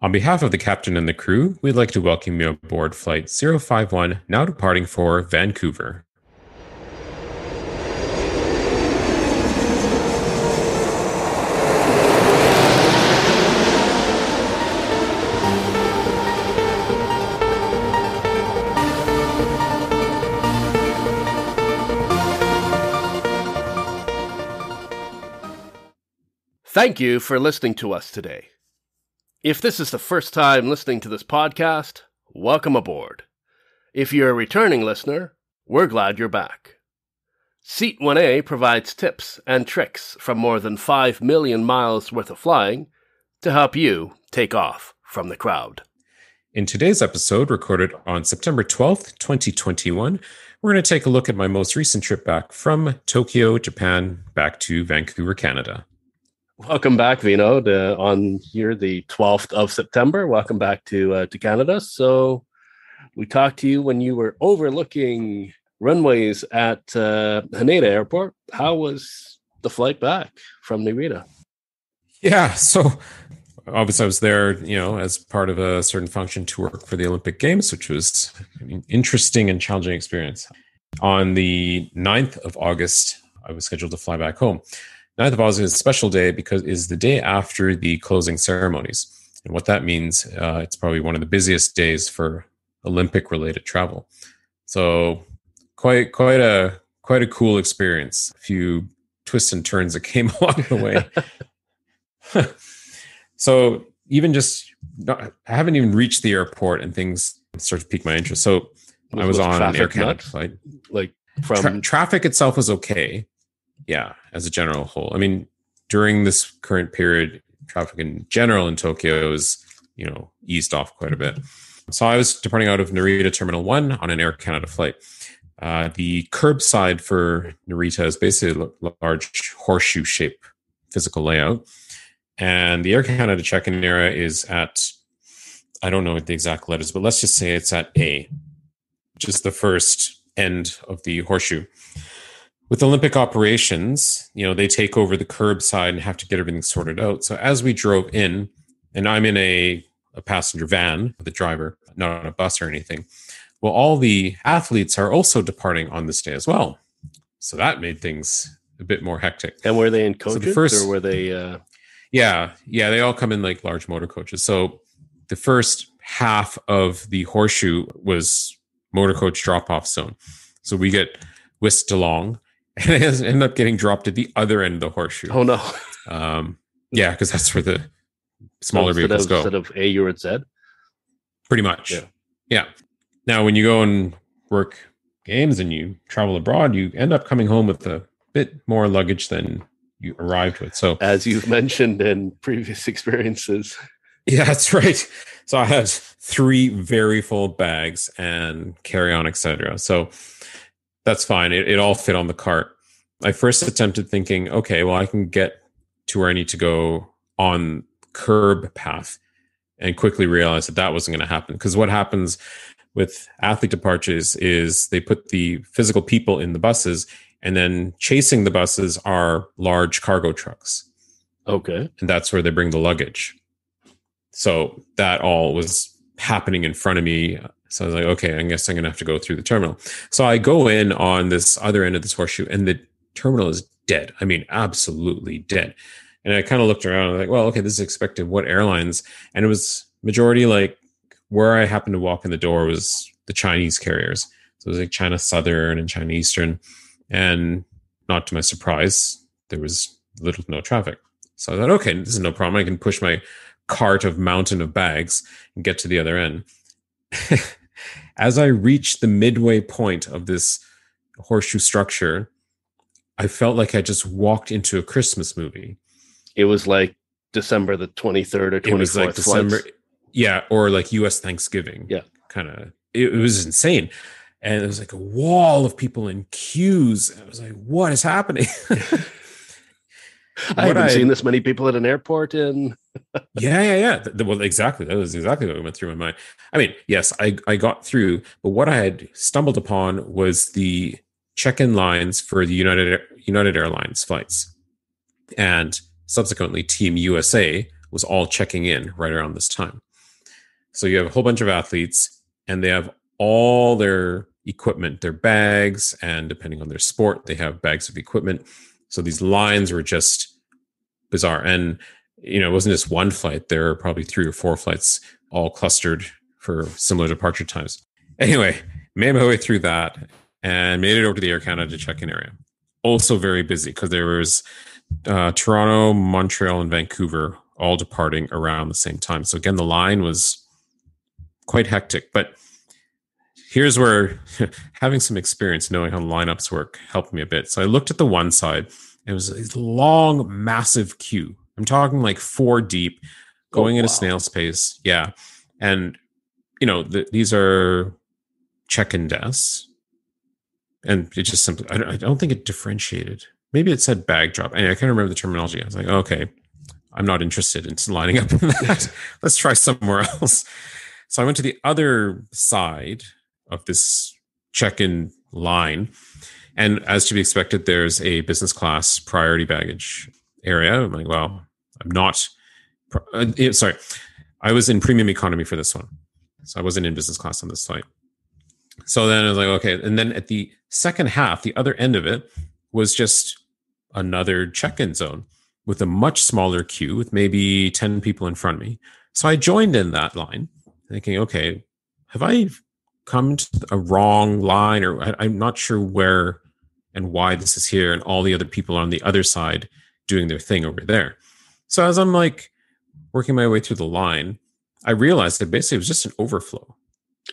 On behalf of the captain and the crew, we'd like to welcome you aboard Flight 051, now departing for Vancouver. Thank you for listening to us today. If this is the first time listening to this podcast, welcome aboard. If you're a returning listener, we're glad you're back. Seat 1A provides tips and tricks from more than 5 million miles worth of flying to help you take off from the crowd. In today's episode, recorded on September 12th, 2021, we're going to take a look at my most recent trip back from Tokyo, Japan, back to Vancouver, Canada. Welcome back, Vinod, on here the 12th of September. Welcome back to Canada. So we talked to you when you were overlooking runways at Haneda Airport. How was the flight back from Narita? Yeah, so obviously I was there, as part of a certain function to work for the Olympic Games, which was an interesting and challenging experience. On the 9th of August, I was scheduled to fly back home. 9th of August is a special day because it's the day after the closing ceremonies. And what that means, it's probably one of the busiest days for Olympic-related travel. So quite a cool experience. A few twists and turns that came along the way. So I haven't even reached the airport and things start to pique my interest. So I was on an Air Canada flight. Like from traffic itself was okay. Yeah, as a general whole. I mean, during this current period, traffic in general in Tokyo is, eased off quite a bit. So I was departing out of Narita Terminal 1 on an Air Canada flight. The curbside for Narita is basically a large horseshoe shape physical layout. And the Air Canada check-in area is at, I don't know what the exact letters, but let's just say it's at A, which is the first end of the horseshoe. With Olympic operations, they take over the curbside and have to get everything sorted out. So as we drove in, and I'm in a passenger van with a driver, not on a bus or anything. Well, all the athletes are also departing on this day as well. So that made things a bit more hectic. And were they in coaches or were they? Yeah, they all come in like large motor coaches. So the first half of the horseshoe was motor coach drop-off zone. So we get whisked along. And it ended up getting dropped at the other end of the horseshoe. Oh, no. Yeah, because that's where the smaller vehicles go. Instead of A, you're at Z? Pretty much. Yeah. Now, when you go and work games and you travel abroad, you end up coming home with a bit more luggage than you arrived with. So, as you've mentioned in previous experiences. Yeah, that's right. So I had 3 very full bags and carry-on, etc. So that's fine. It all fit on the cart. I first attempted thinking, okay, well, I can get to where I need to go on curb path, and quickly realized that wasn't going to happen. Because what happens with athlete departures is they put the physical people in the buses, and then chasing the buses are large cargo trucks. Okay. And that's where they bring the luggage. So that all was happening in front of me. So I was like, okay, I guess I'm going to have to go through the terminal. So I go in on this other end of this horseshoe, and the terminal is dead. I mean, absolutely dead. And I kind of looked around and I was like, well, okay, this is expected. What airlines? And it was majority like where I happened to walk in the door was the Chinese carriers. So it was like China Southern and China Eastern. And not to my surprise, there was little to no traffic. So I thought, okay, this is no problem. I can push my cart of mountain of bags and get to the other end. As I reached the midway point of this horseshoe structure, I felt like I just walked into a Christmas movie. It was like December the 23rd or 24th. It was like December, yeah, or like U.S. Thanksgiving. Yeah, kind of. It was insane, and it was like a wall of people in queues. I was like, "What is happening?" I haven't seen this many people at an airport in. Yeah. Well, exactly. That was exactly what went through my mind. I mean, yes, I got through, but what I had stumbled upon was the check-in lines for the United Airlines flights, and subsequently Team USA was all checking in right around this time. So you have a whole bunch of athletes, and they have all their equipment, their bags, and depending on their sport, they have bags of equipment. So these lines were just bizarre. And, it wasn't just one flight. There were probably 3 or 4 flights all clustered for similar departure times. Anyway, made my way through that and made it over to the Air Canada check-in area. Also very busy because there was Toronto, Montreal, and Vancouver all departing around the same time. So again, the line was quite hectic. But here's where having some experience knowing how lineups work helped me a bit. So I looked at the one side. And it was a long, massive queue. I'm talking like 4 deep, going at a snail's pace. Yeah. And, these are check-in desks. And it just simply, I don't think it differentiated. Maybe it said bag drop. And I can't remember the terminology. I was like, okay, I'm not interested in lining up in that. Let's try somewhere else. So I went to the other side of this check-in line. And as to be expected, there's a business class priority baggage area. I'm like, well, I'm not, sorry. I was in premium economy for this one. So I wasn't in business class on this flight. So then I was like, okay. And then at the second half, the other end of it was just another check-in zone with a much smaller queue with maybe 10 people in front of me. So I joined in that line thinking, okay, have I come to a wrong line, or I'm not sure where and why this is here, and all the other people on the other side doing their thing over there. So as I'm like working my way through the line, I realized that basically it was just an overflow.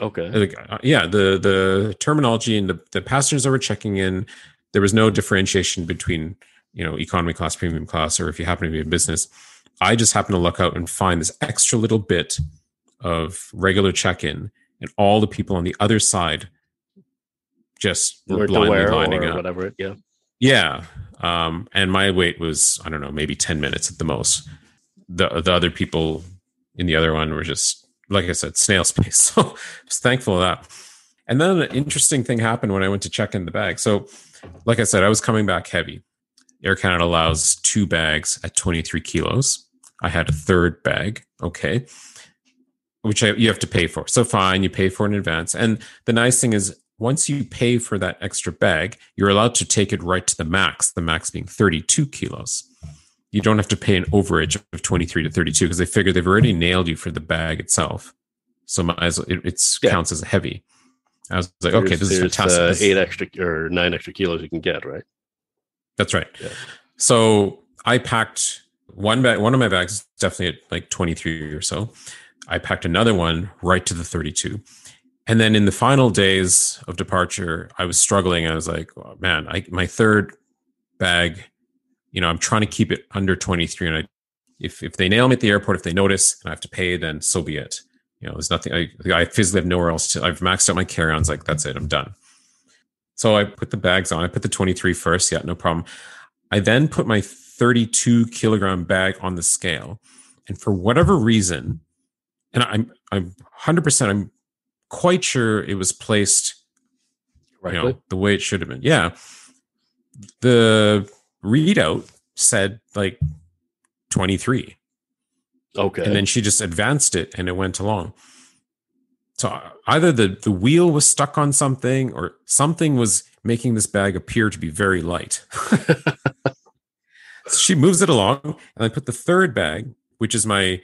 Okay. The terminology and the passengers that were checking in, there was no differentiation between, economy class, premium class, or if you happen to be in business. I just happened to look out and find this extra little bit of regular check-in, and all the people on the other side just were blindly lining up. Whatever. Yeah. Yeah. And my wait was, I don't know, maybe 10 minutes at the most. The other people in the other one were just, like I said, snail's pace. So I was thankful for that. And then an interesting thing happened when I went to check in the bag. So like I said, I was coming back heavy. Air Canada allows 2 bags at 23 kilos. I had a third bag. Okay. Which you have to pay for. So fine, you pay for it in advance. And the nice thing is, once you pay for that extra bag, you're allowed to take it right to the max being 32 kilos. You don't have to pay an overage of 23 to 32 because they figure they've already nailed you for the bag itself. So it counts as a heavy. I was like, okay, this is fantastic. 9 extra kilos you can get, right? That's right. Yeah. So I packed one bag. One of my bags is definitely at like 23 or so. I packed another one right to the 32. And then in the final days of departure, I was struggling. I was like, oh, man, my third bag, I'm trying to keep it under 23. And if they nail me at the airport, if they notice and I have to pay, then so be it. There's nothing, I physically have nowhere else I've maxed out my carry-ons. Like, that's it, I'm done. So I put the bags on. I put the 23 first. Yeah, no problem. I then put my 32 kilogram bag on the scale. And for whatever reason, and I'm 100%, I'm quite sure it was placed the way it should have been. Yeah. The readout said like 23. Okay. And then she just advanced it and it went along. So either the wheel was stuck on something or something was making this bag appear to be very light. So she moves it along, and I put the third bag, which is my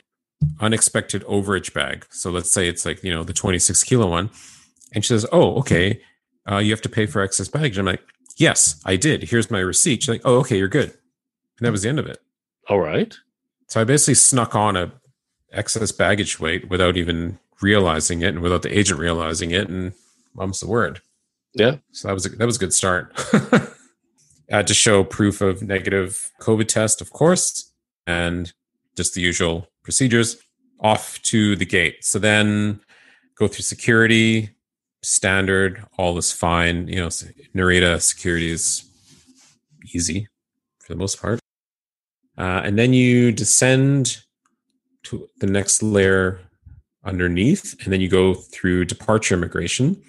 unexpected overage bag. So let's say it's like, the 26 kilo one. And she says, oh, okay. You have to pay for excess baggage. I'm like, yes, I did. Here's my receipt. She's like, oh, okay, you're good. And that was the end of it. All right. So I basically snuck on a excess baggage weight without even realizing it and without the agent realizing it. And mum's the word. Yeah. So that was a good start. I had to show proof of negative COVID test, of course, and just the usual procedures. Off to the gate. So then go through security, standard, all is fine. Narita security is easy for the most part. And then you descend to the next layer underneath, and then you go through departure immigration.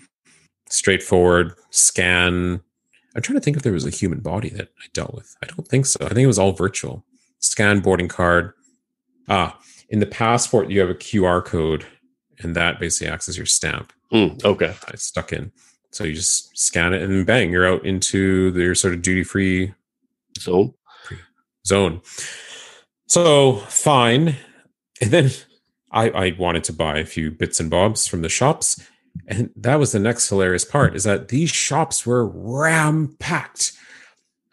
Straightforward, scan. I'm trying to think if there was a human body that I dealt with. I don't think so. I think it was all virtual. Scan boarding card. In the passport, you have a QR code, and that basically acts as your stamp. Okay. I stuck in. So you just scan it and bang, you're out into your sort of duty-free zone. So fine. And then I wanted to buy a few bits and bobs from the shops. And that was the next hilarious part, is that these shops were ram-packed.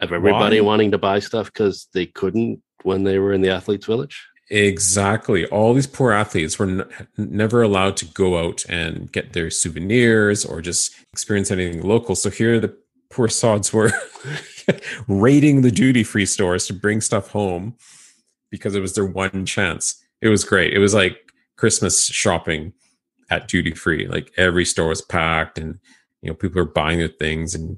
Of everybody wanting to buy stuff because they couldn't when they were in the athletes' village? Exactly. All these poor athletes were never allowed to go out and get their souvenirs or just experience anything local. So here the poor sods were raiding the duty-free stores to bring stuff home because it was their one chance. It was great. It was like Christmas shopping at duty-free. Like every store was packed, and people are buying their things and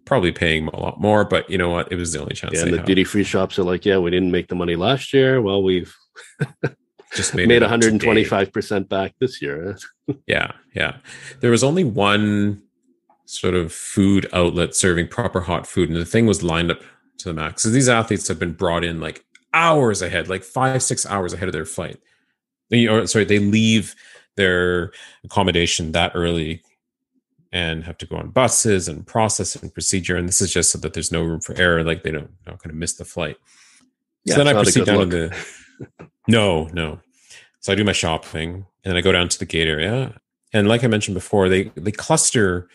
probably paying a lot more, but you know what? It was the only chance. Yeah, and the duty-free shops are like, we didn't make the money last year. Well, we've just made 125% back this year. Yeah. There was only one sort of food outlet serving proper hot food, and the thing was lined up to the max. So these athletes have been brought in like hours ahead, like 5-6 hours ahead of their flight. They leave their accommodation that early and have to go on buses and process and procedure. And this is just so that there's no room for error. Like they're not going to miss the flight. So then I proceed down to the, no. So I do my shopping and then I go down to the gate area. And like I mentioned before, they cluster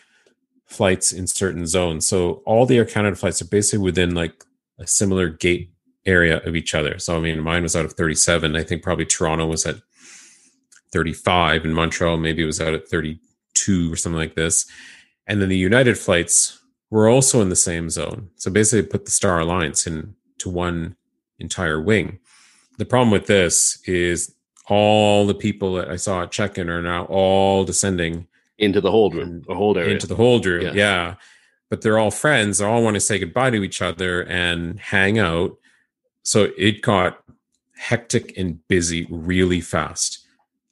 flights in certain zones. So all the Air Canada flights are basically within like a similar gate area of each other. So, I mean, mine was out of 37. I think probably Toronto was at 35 and Montreal maybe was out at 32 or something like this. And then the United flights were also in the same zone. So basically put the Star Alliance into one entire wing. The problem with this is all the people that I saw at check-in are now all descending into the hold room, or hold area. Into the hold room, yeah. But they're all friends. They all want to say goodbye to each other and hang out. So it got hectic and busy really fast.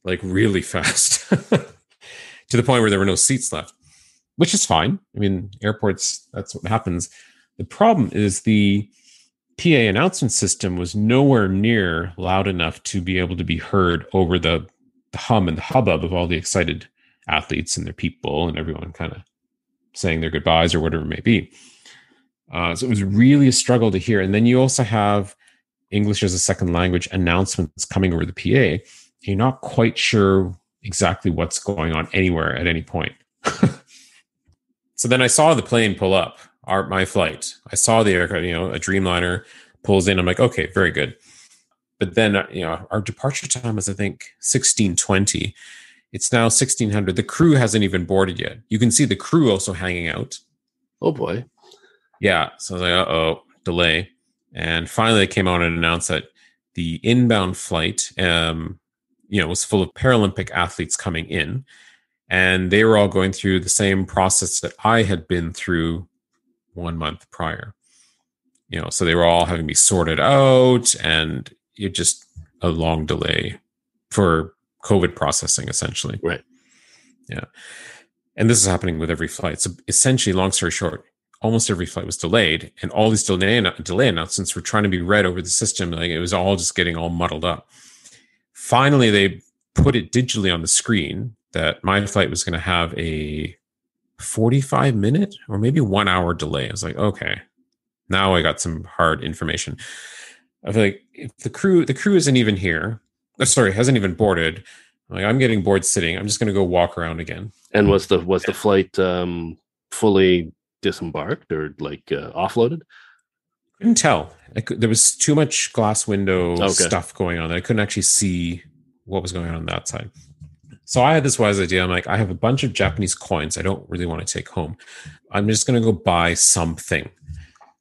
Like really fast. To the point where there were no seats left, which is fine. I mean, airports, that's what happens. The problem is the PA announcement system was nowhere near loud enough to be able to be heard over the hum and the hubbub of all the excited athletes and their people and everyone kind of saying their goodbyes or whatever it may be. So it was really a struggle to hear. And then you also have English as a second language announcements coming over the PA. You're not quite sure exactly what's going on anywhere at any point. So then I saw the plane pull up, my flight. I saw the aircraft, a Dreamliner pulls in. I'm like, okay, very good. But then, our departure time was, I think, 16:20. It's now 1600. The crew hasn't even boarded yet. You can see the crew also hanging out. Oh, boy. Yeah. So I was like, uh-oh, delay. And finally, they came out and announced that the inbound flight, was full of Paralympic athletes coming in, and they were all going through the same process that I had been through 1 month prior. So they were all having to be sorted out, and it just a long delay for COVID processing, essentially. Right. Yeah. And this is happening with every flight. So essentially, long story short, almost every flight was delayed, and all these delay announcements were trying to be read over the system. Like it was all just getting all muddled up. Finally, they put it digitally on the screen that my flight was going to have a 45-minute or maybe 1 hour delay. I was like, okay, now I got some hard information. I feel like if the crew isn't even here, hasn't even boarded. I'm getting bored sitting. I'm just going to go walk around again. And was the flight fully disembarked or offloaded? Couldn't tell. There was too much glass window stuff going on that I couldn't actually see what was going on that side. So I had this wise idea. I'm like, I have a bunch of Japanese coins I don't really want to take home. I'm just going to go buy something.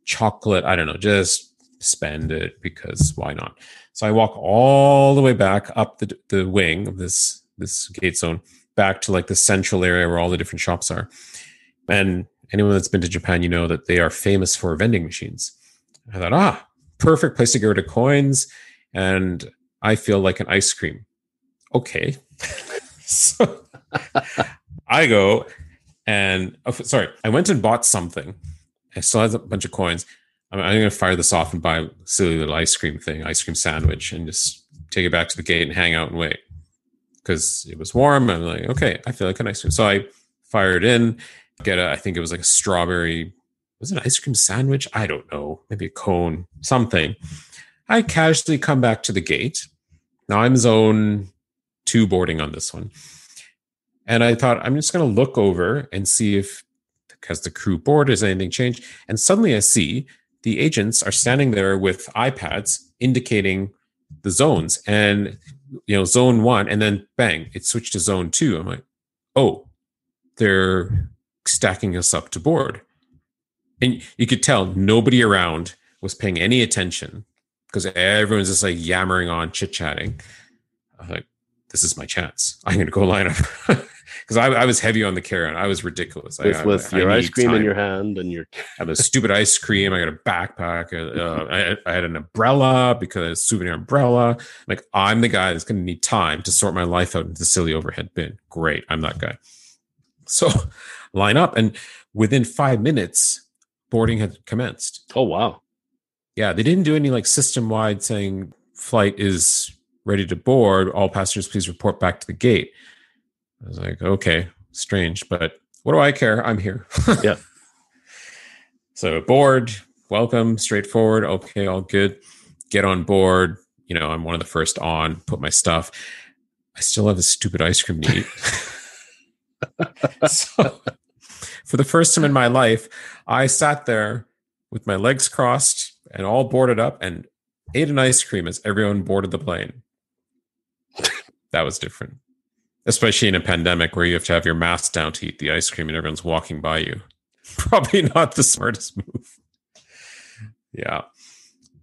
Chocolate, I don't know, just spend it because why not? So I walk all the way back up the wing of this gate zone back to like the central area where all the different shops are. And anyone that's been to Japan, that they are famous for vending machines. I thought, perfect place to go to coins, and I feel like an ice cream. Okay. So I go and, I went and bought something. I still had a bunch of coins. I'm going to fire this off and buy a silly little ice cream sandwich, and just take it back to the gate and hang out and wait. because it was warm. I'm like, okay, I feel like an ice cream. So I fired in, I think it was like a strawberry, was it an ice cream sandwich? I don't know, maybe a cone, something. I casually come back to the gate. Now I'm zone 2 boarding on this one. And I thought, I'm just going to look over and see if, because the crew board, has anything changed? And suddenly I see the agents are standing there with iPads indicating the zones, and zone 1, and then bang, it switched to zone 2. I'm like, oh, they're stacking us up to board. And you could tell nobody around was paying any attention because everyone's just like yammering on, chit-chatting. I'm like, this is my chance. I'm going to go line up. Because I was heavy on the carry-on. I was ridiculous. With your ice cream in your hand and I have a stupid ice cream. I got a backpack. I had an umbrella because a souvenir umbrella. Like, I'm the guy that's going to need time to sort my life out into the silly overhead bin. Great. I'm that guy. So line up. And within 5 minutes, boarding had commenced. Oh, wow. Yeah. They didn't do any like system-wide saying flight is ready to board. All passengers, please report back to the gate. I was like, okay, strange, but what do I care? I'm here. Yeah. So board, welcome, straightforward. Okay, all good. Get on board. I'm one of the first on, put my stuff. I still have a stupid ice cream to eat. So for the first time in my life, I sat there with my legs crossed and all boarded up and ate an ice cream as everyone boarded the plane. That was different. Especially in a pandemic where you have to have your mask down to eat the ice cream and everyone's walking by you. Probably not the smartest move. Yeah.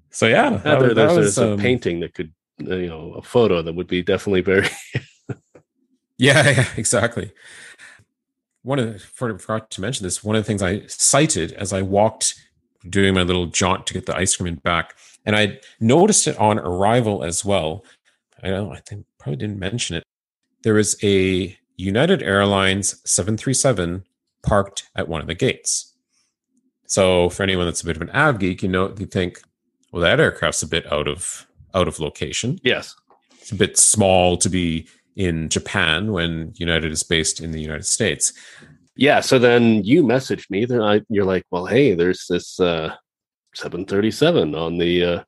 So yeah. There's a painting that could, a photo that would be definitely very... yeah, exactly. Forgot to mention this, one of the things I cited as I walked doing my little jaunt to get the ice cream and back, and I noticed it on arrival as well. I think probably didn't mention it. There was a United Airlines 737 parked at one of the gates. So for anyone that's a bit of an av geek, you think, well, that aircraft's a bit out of location. Yes. It's a bit small to be in Japan when United is based in the United States. Yeah. So then you messaged me. Then you're like, well, hey, there's this 737 on the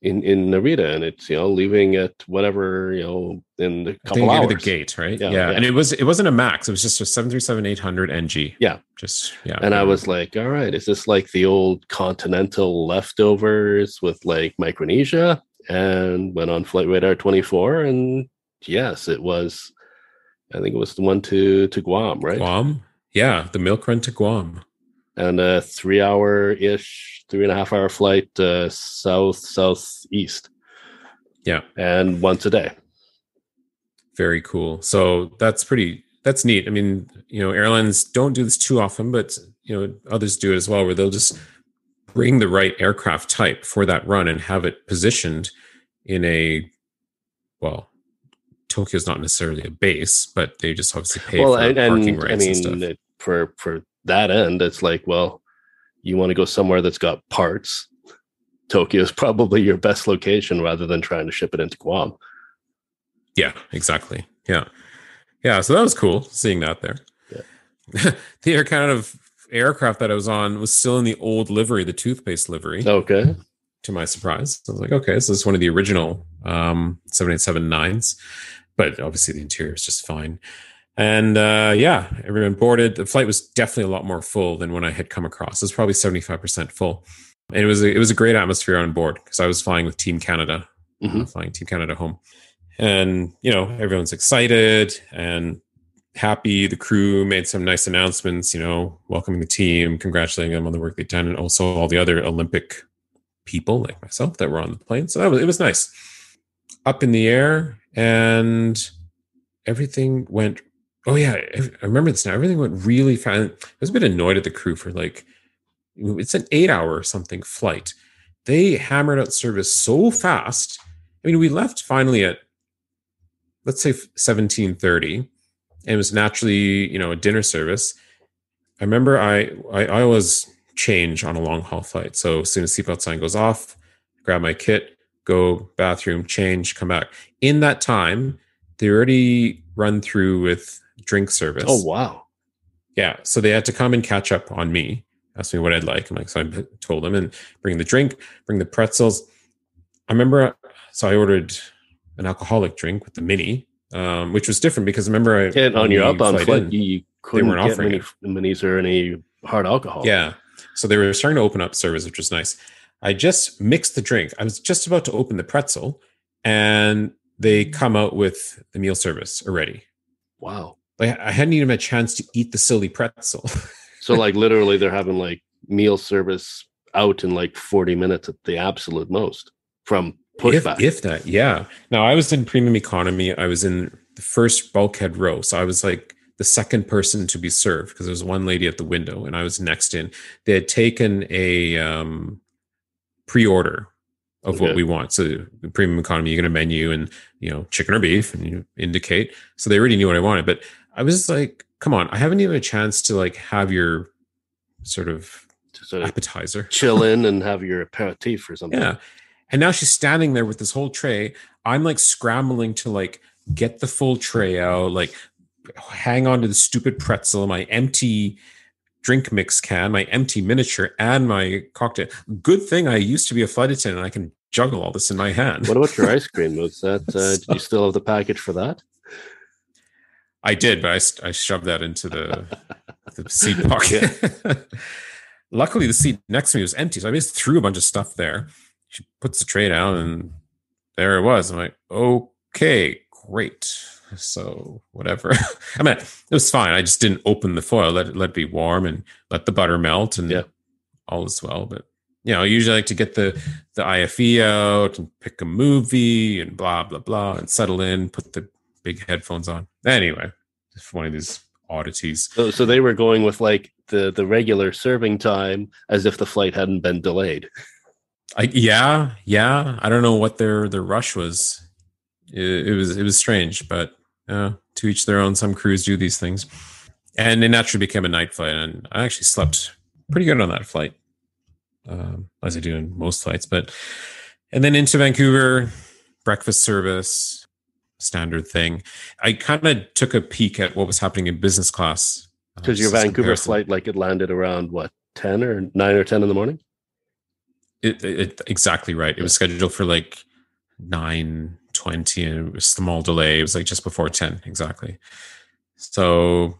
in Narita, and it's leaving at whatever in a couple hours. The gate, right? Yeah. And it wasn't a max. It was just a 737-800 NG. Yeah, And I was like, all right, is this like the old Continental leftovers with like Micronesia? And went on Flight Radar 24, and yes, it was. I think it was the one to Guam, right? Guam, yeah, the milk run to Guam, and a 3.5 hour flight southeast. Yeah, and once a day. Very cool. So that's neat. I mean, airlines don't do this too often, but others do it as well, where they'll just bring the right aircraft type for that run and have it positioned in Tokyo's not necessarily a base, but they just obviously pay for parking rights and stuff. For that end, it's like, well, you want to go somewhere that's got parts. Tokyo is probably your best location rather than trying to ship it into Guam. Yeah, exactly. Yeah. So that was cool seeing that there. Yeah. The aircraft that I was on was still in the old livery, the toothpaste livery. Okay. To my surprise, I was like, okay, so this is one of the original 787-9s, but obviously the interior is just fine. And everyone boarded. The flight was definitely a lot more full than when I had come across. It was probably 75% full. And it was a great atmosphere on board because I was flying with Team Canada, flying Team Canada home. And, everyone's excited and happy. The crew made some nice announcements, welcoming the team, congratulating them on the work they've done, and also all the other Olympic people like myself that were on the plane. So it was nice. Up in the air, and everything went. Oh yeah, I remember this now. Everything went really fast. I was a bit annoyed at the crew for it's an 8-hour or something flight. They hammered out service so fast. I mean, we left finally at, let's say 17:30, and it was naturally a dinner service. I remember I always change on a long haul flight. So as soon as seatbelt sign goes off, grab my kit, go bathroom, change, come back. In that time, they already run through with drink service. Oh, wow. Yeah. So they had to come and catch up on me, ask me what I'd like. I'm like, so I told them, and bring the drink, bring the pretzels. I remember, so I ordered an alcoholic drink with the mini, which was different because remember, On your outbound flight, you couldn't get minis or any hard alcohol. Yeah. So they were starting to open up service, which was nice. I just mixed the drink. I was just about to open the pretzel, and they come out with the meal service already. Wow. Like I hadn't even had a chance to eat the silly pretzel. So like literally they're having like meal service out in like 40 minutes at the absolute most from pushback. If that, yeah. Now I was in premium economy. I was in the first bulkhead row. So I was like the second person to be served because there was one lady at the window and I was next in. They had taken a pre-order of what we want. So the premium economy, you get a menu and, chicken or beef and you indicate. So they already knew what I wanted. But I was like, come on, I haven't even a chance to like have your sort of appetizer. Chill in and have your aperitif or something. Yeah. And now she's standing there with this whole tray. I'm like scrambling to like get the full tray out, like hang on to the stupid pretzel, my empty drink mix can, my empty miniature, and my cocktail. Good thing I used to be a flight attendant and I can juggle all this in my hand. What about your ice cream? Was that did you still have the package for that? I did, but I shoved that into the seat pocket. Luckily, the seat next to me was empty, so I just threw a bunch of stuff there. She puts the tray down, and there it was. I'm like, okay, great. So whatever. I mean, it was fine. I just didn't open the foil. Let it be warm and let the butter melt, and all is well. But I usually like to get the IFE out and pick a movie and blah blah blah and settle in. Put the big headphones on. Anyway, just one of these oddities. So they were going with like the regular serving time as if the flight hadn't been delayed. Yeah. I don't know what their rush was. It was strange, but to each their own. Some crews do these things, and it naturally became a night flight. And I actually slept pretty good on that flight, as I do in most flights. And then into Vancouver, breakfast service, standard thing. I kind of took a peek at what was happening in business class. Because your Vancouver flight, like it landed around what 10 or 9 or 10 in the morning. It exactly right. It was scheduled for like 9:20, and it was a small delay. It was like just before 10 exactly. So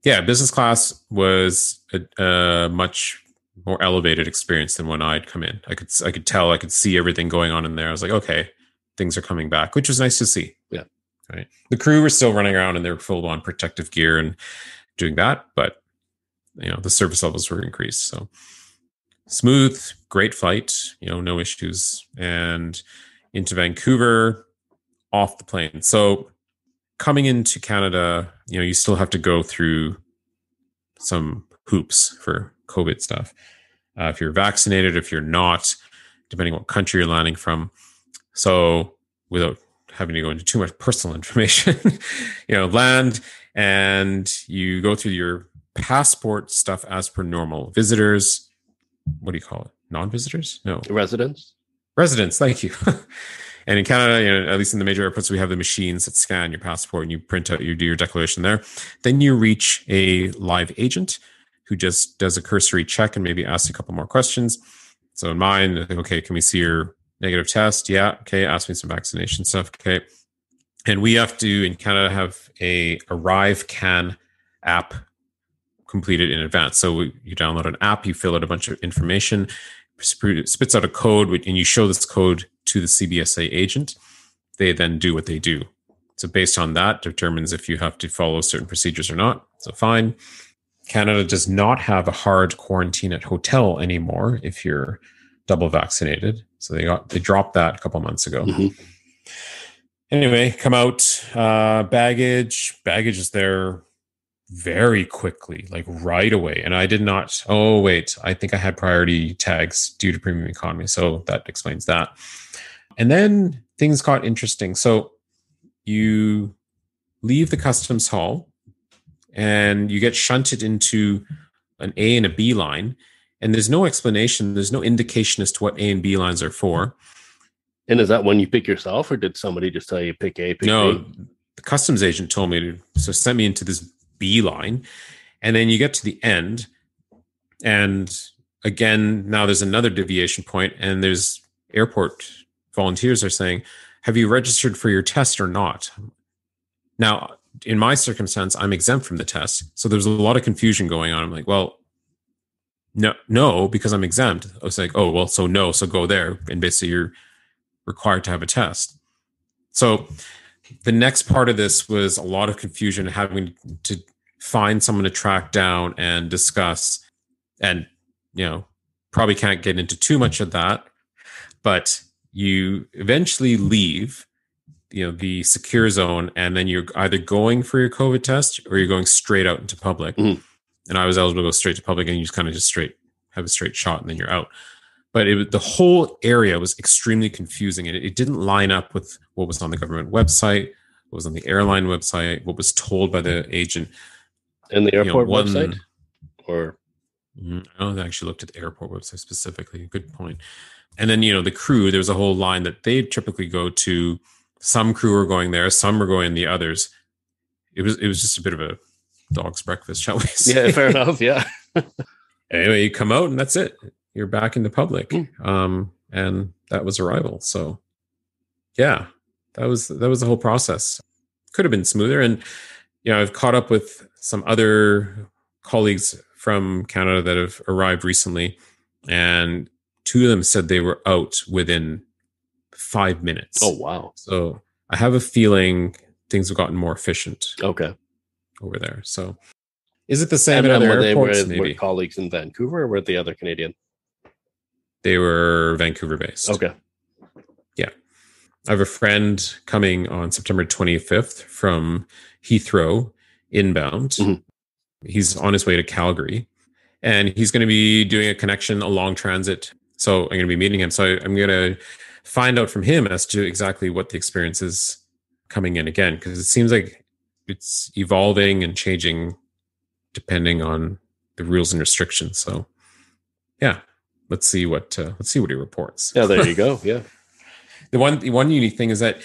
yeah, business class was a much more elevated experience than when I'd come in. I could tell, I could see everything going on in there. I was like, okay, things are coming back, which was nice to see. Yeah. Right. The crew were still running around in their full on protective gear and doing that, but the service levels were increased. So smooth, great flight, no issues. And into Vancouver, off the plane. So coming into Canada, you still have to go through some hoops for COVID stuff. If you're vaccinated, if you're not, depending on what country you're landing from. So without having to go into too much personal information, land and you go through your passport stuff as per normal. Visitors, what do you call it? Non-visitors? No. Residents. Thank you. And in Canada, at least in the major airports, we have the machines that scan your passport and you print out, you do your declaration there. Then you reach a live agent who just does a cursory check and maybe asks a couple more questions. So in mine, okay, can we see your negative test? Yeah. Okay. Ask me some vaccination stuff. Okay. And we have to, in Canada, have a Arrive Can app completed in advance. So you download an app, you fill out a bunch of information, spits out a code, and you show this code to the CBSA agent. They then do what they do. So based on that, determines if you have to follow certain procedures or not. So fine. Canada does not have a hard quarantine at hotel anymore if you're double vaccinated. So they dropped that a couple months ago. Mm-hmm. Anyway, come out, baggage is there very quickly, like right away. And I did not, I think I had priority tags due to premium economy. So that explains that. And then things got interesting. So you leave the customs hall and you get shunted into an A and a B line. And there's no explanation. There's no indication as to what A and B lines are for. And is that when you pick yourself, or did somebody just tell you pick A, pick No, B? the customs agent told me to, so sent me into this beeline. And then you get to the end, and again, now there's another deviation point, and there's airport volunteers are saying, have you registered for your test or not? Now, in my circumstance, I'm exempt from the test. So there's a lot of confusion going on. I'm like, well, no, because I'm exempt. I was like, oh, well, so no, so go there. And basically you're required to have a test. So the next part of this was a lot of confusion, having to find someone to track down and discuss. And, probably can't get into too much of that, but you eventually leave, the secure zone, and then you're either going for your COVID test or you're going straight out into public. Mm-hmm. And I was eligible to go straight to public, and you just kind of have a straight shot, and then you're out. But the whole area was extremely confusing, and it didn't line up with what was on the government website, what was on the airline website, what was told by the agent. And the airport website? Or I don't actually looked at the airport website specifically. Good point. And then, the crew, there was a whole line that they typically go to. Some crew were going there, some were going the others. It was just a bit of a dog's breakfast, shall we say? Yeah, fair enough. Yeah. Anyway, you come out and that's it. You're back in the public. And that was arrival. So yeah, that was the whole process. Could have been smoother. And, I've caught up with some other colleagues from Canada that have arrived recently, and two of them said they were out within 5 minutes. Oh, wow. So I have a feeling things have gotten more efficient. Okay. Over there. So is it the same at other airports? Were colleagues in Vancouver, or were the other Canadian? They were Vancouver based. Okay. Yeah. I have a friend coming on September 25th from Heathrow inbound. Mm-hmm. He's on his way to Calgary, and he's going to be doing a connection along transit. So I'm going to be meeting him. So I'm going to find out from him as to exactly what the experience is coming in again, because it seems like it's evolving and changing depending on the rules and restrictions. So yeah, let's see what he reports. Yeah, there you go. Yeah. The one unique thing is that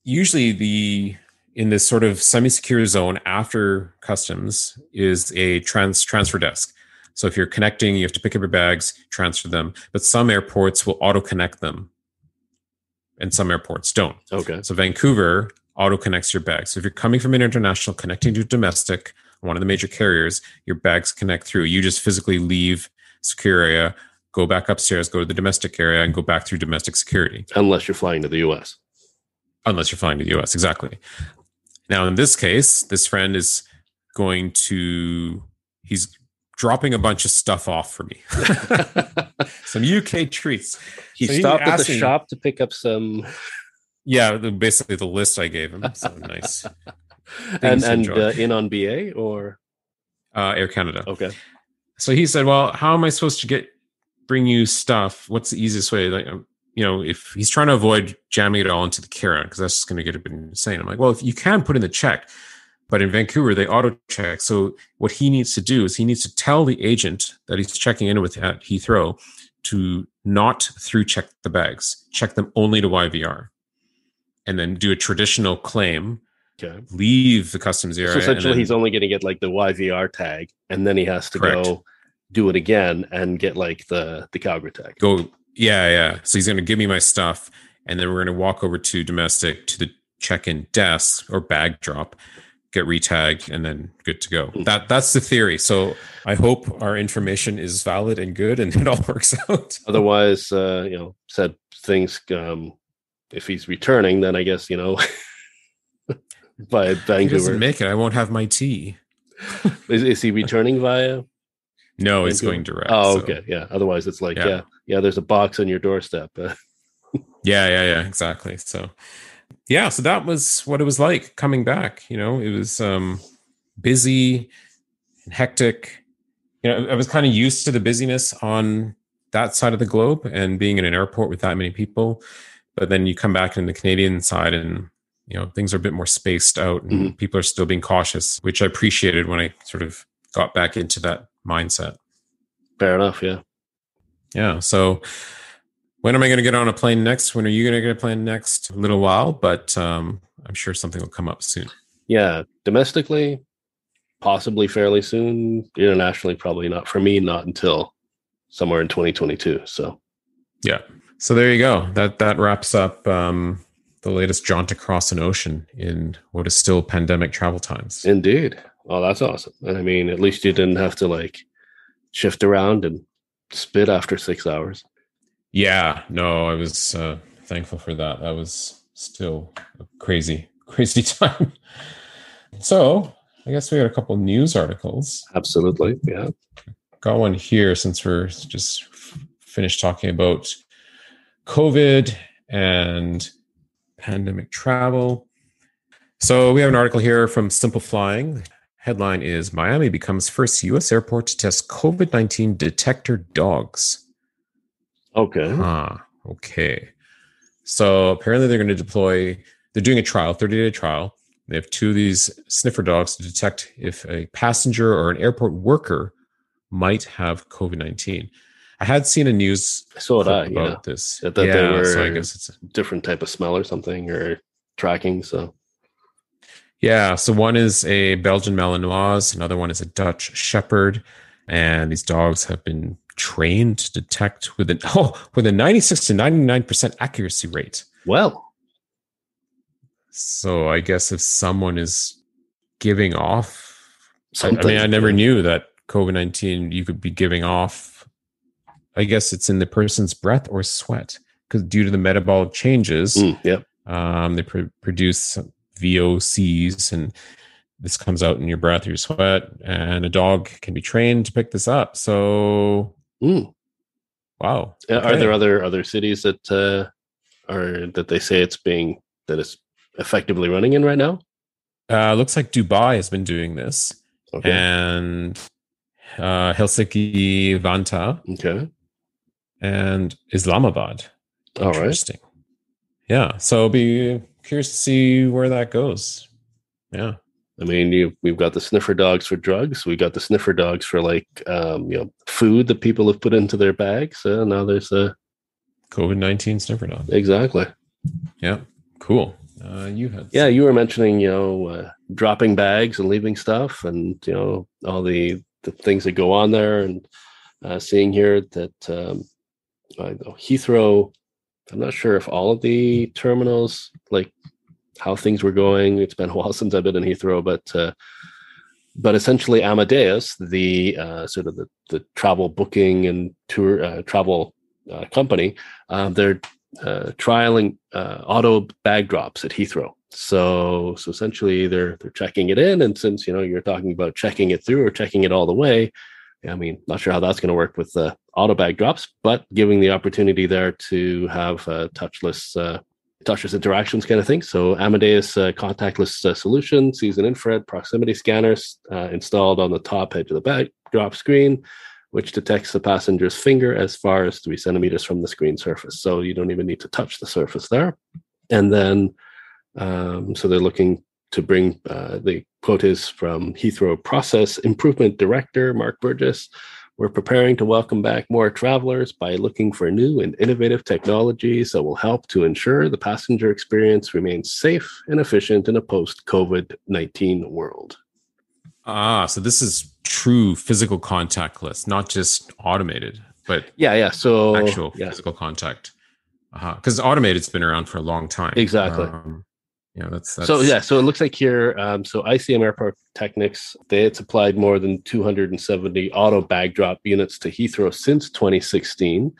usually in this sort of semi-secure zone after customs is a transfer desk. So if you're connecting, you have to pick up your bags, transfer them. But some airports will auto-connect them, and some airports don't. Okay. So Vancouver auto-connects your bags. So if you're coming from an international, connecting to domestic, one of the major carriers, your bags connect through. You just physically leave secure area, go back upstairs, go to the domestic area, and go back through domestic security. Unless you're flying to the U.S. Unless you're flying to the U.S., exactly. Now, in this case, this friend is he's dropping a bunch of stuff off for me. Some UK treats. He stopped at the shop to pick up some... Yeah, basically the list I gave him. So nice. And in on BA or? Air Canada. Okay. So he said, well, how am I supposed to bring you stuff? What's the easiest way? Like, if he's trying to avoid jamming it all into the carry-on, because that's just going to get a bit insane. I'm like, well, if you can put in the check, but in Vancouver, they auto check. So what he needs to do is he needs to tell the agent that he's checking in with at Heathrow to not through check the bags, check them only to YVR, and then do a traditional claim. Okay. Leave the customs area. So essentially, he's only going to get like the YVR tag, and then he has to go do it again and get like the Calgary tag. Yeah. So he's going to give me my stuff, and then we're going to walk over to domestic to the check-in desk or bag drop, get retagged, and then good to go. That's the theory. So I hope our information is valid and good, and it all works out. Otherwise, said things. If he's returning, then I guess by Vancouver. If he doesn't make it, I won't have my tea. Is he returning via? No, he's going direct. Oh, okay. Yeah. Otherwise, it's like, yeah, there's a box on your doorstep. Yeah, exactly. So, so that was what it was like coming back. It was busy and hectic. I was kind of used to the busyness on that side of the globe and being in an airport with that many people. But then you come back in the Canadian side and, things are a bit more spaced out and people are still being cautious, which I appreciated when I sort of got back into that mindset. Fair enough. Yeah. Yeah. So when am I going to get on a plane next? When are you going to get a plane next? A little while, but I'm sure something will come up soon. Yeah, domestically, possibly fairly soon. Internationally, probably not. For me, not until somewhere in 2022. So Yeah. So there you go. That wraps up the latest jaunt across an ocean in what is still pandemic travel times. indeed. Oh, that's awesome. And I mean, at least you didn't have to like shift around and spit after 6 hours. Yeah. No, I was thankful for that. That was still a crazy, crazy time. So I guess we got a couple news articles. Absolutely. Yeah. Got one here since we're just finished talking about COVID and pandemic travel. So we have an article here from Simple Flying. Headline is Miami becomes first U.S. airport to test COVID-19 detector dogs. Okay. Okay. So apparently they're going to they're doing a trial, 30-day trial. They have 2 of these sniffer dogs to detect if a passenger or an airport worker might have COVID-19. I had seen a news about this. I thought they were so I guess it's a different type of smell or something or tracking. So yeah, so one is a Belgian Malinois, another one is a Dutch Shepherd, and these dogs have been trained to detect with a 96 to 99% accuracy rate. Well, so I guess if someone is giving off something, I never knew that COVID-19 you could be giving off. I guess it's in the person's breath or sweat because due to the metabolic changes, they produce VOCs, and this comes out in your breath or your sweat, and a dog can be trained to pick this up. So, wow. Okay. Are there other cities that that they say it's effectively running in right now? Looks like Dubai has been doing this, and Helsinki, Vantaa, and Islamabad. Interesting. All right. Yeah, so I'll be curious to see where that goes. Yeah. I mean, we've got the sniffer dogs for drugs. We got the sniffer dogs for food that people have put into their bags. Now there's a COVID-19 sniffer dog. Exactly. Yeah. Cool. You were mentioning, dropping bags and leaving stuff and, all the things that go on there, and seeing here that Heathrow, I'm not sure if all of the terminals, like how things were going. It's been a while since I've been in Heathrow, but essentially Amadeus, the sort of the travel booking and tour travel company, they're trialing auto bag drops at Heathrow. So essentially they're checking it in, and since you're talking about checking it through or checking it all the way, I mean, not sure how that's going to work with the auto bag drops, but giving the opportunity there to have touchless interactions kind of thing. So Amadeus contactless solution sees an infrared proximity scanners installed on the top edge of the bag drop screen, which detects the passenger's finger as far as 3 centimeters from the screen surface. So you don't even need to touch the surface there. And then, so they're looking to bring, the quote is from Heathrow Process Improvement Director, Mark Burgess. We're preparing to welcome back more travelers by looking for new and innovative technologies that will help to ensure the passenger experience remains safe and efficient in a post-COVID-19 world. So this is true physical contactless, not just automated, but so actual physical contact. Because automated's been around for a long time. Exactly. That's so it looks like here, so ICM Airport Technics, they had supplied more than 270 auto bag drop units to Heathrow since 2016,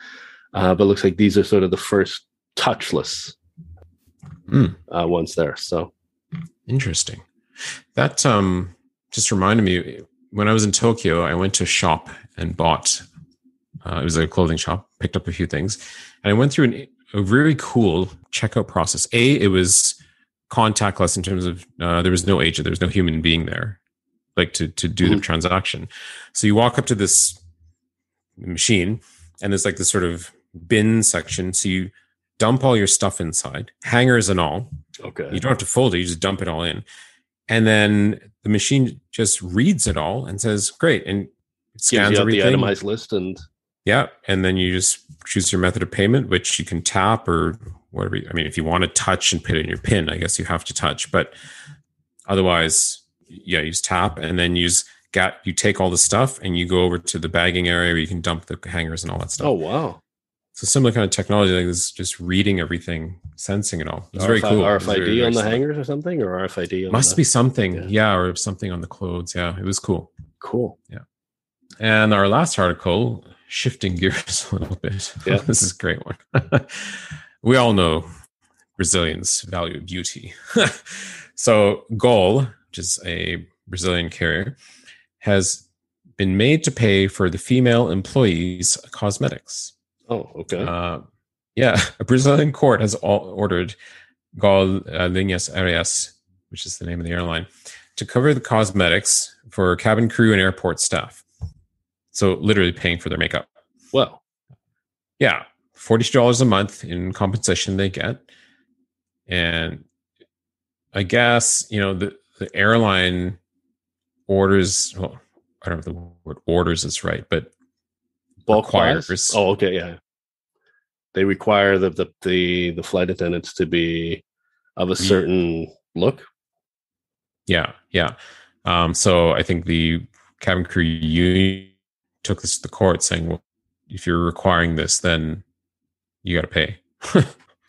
but it looks like these are sort of the first touchless ones there. So interesting. That just reminded me, when I was in Tokyo, I went to a shop and bought, it was a clothing shop, picked up a few things, and I went through a really cool checkout process. It was contactless in terms of there was no agent, there was no human being there, like to do the transaction. So you walk up to this machine, and there's like this sort of bin section. So you dump all your stuff inside, hangers and all. Okay. You don't have to fold it; you just dump it all in, and then the machine just reads it all and says, "Great," and it scans everything. The itemized list and and then you just choose your method of payment, which you can tap or whatever. I mean, if you want to touch and put in your PIN, I guess you have to touch. But otherwise, yeah, you just tap and then you take all the stuff and you go over to the bagging area where you can dump the hangers and all that stuff. Oh, wow. So similar kind of technology, like this, just reading everything, sensing it all. It's very cool. RFID very, very on the slick. hangers or something, or RFID on Must be something, yeah, or something on the clothes. Yeah, it was cool. Cool. Yeah. And our last article, shifting gears a little bit. Yeah. This is a great one. We all know Brazilians value beauty. So Gol, which is a Brazilian carrier, has been made to pay for the female employees' cosmetics. Oh, okay. Yeah, a Brazilian court has ordered Gol Linhas Aéreas, which is the name of the airline, to cover the cosmetics for cabin crew and airport staff. So literally paying for their makeup. Well, yeah, $42 a month in compensation they get. And I guess, the airline orders, well, I don't know if the word orders is right, but bulk requires. Buys? Oh, okay, yeah. They require the flight attendants to be of a certain look. Yeah. So I think the cabin crew union took this to the court saying, well, if you're requiring this, then you got to pay.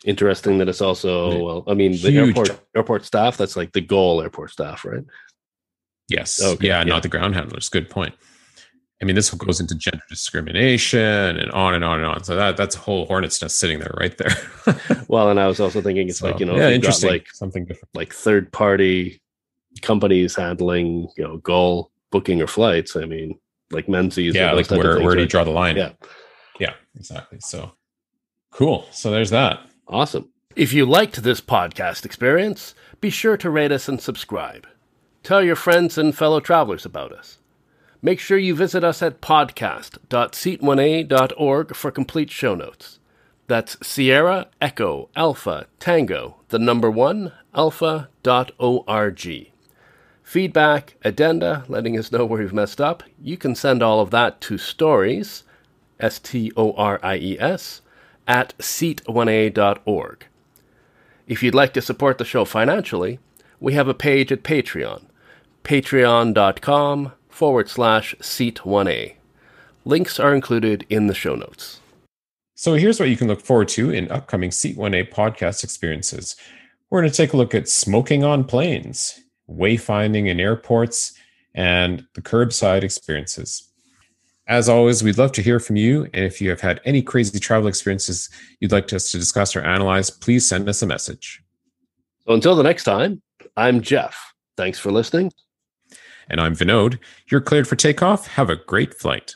Interesting that it's also, well, I mean, Huge. the airport staff, that's like the Gol airport staff, right? Yes. Okay. Yeah, not the ground handlers. Good point. I mean, this goes into gender discrimination and on and on and on. So that's a whole hornet's nest sitting there right there. Well, and I was also thinking it's like, interesting. Got like something different, like third party companies handling, Gol booking or flights. I mean, like Menzies. Yeah, like where do you draw the line? Yeah, exactly. So cool. So there's that. Awesome. If you liked this podcast experience, be sure to rate us and subscribe. Tell your friends and fellow travelers about us. Make sure you visit us at podcast.seat1a.org for complete show notes. That's Sierra Echo Alpha Tango, the number 1 alpha.org. Feedback, addenda, letting us know where we've messed up. You can send all of that to stories, STORIES, at seat1a.org. If you'd like to support the show financially, we have a page at Patreon, patreon.com/seat1a. Links are included in the show notes. So here's what you can look forward to in upcoming Seat 1A podcast experiences. We're going to take a look at smoking on planes, wayfinding in airports, and the curbside experiences. As always, we'd love to hear from you. And if you have had any crazy travel experiences you'd like us to discuss or analyze, please send us a message. So until the next time, I'm Jeff. Thanks for listening. And I'm Vinod. You're cleared for takeoff. Have a great flight.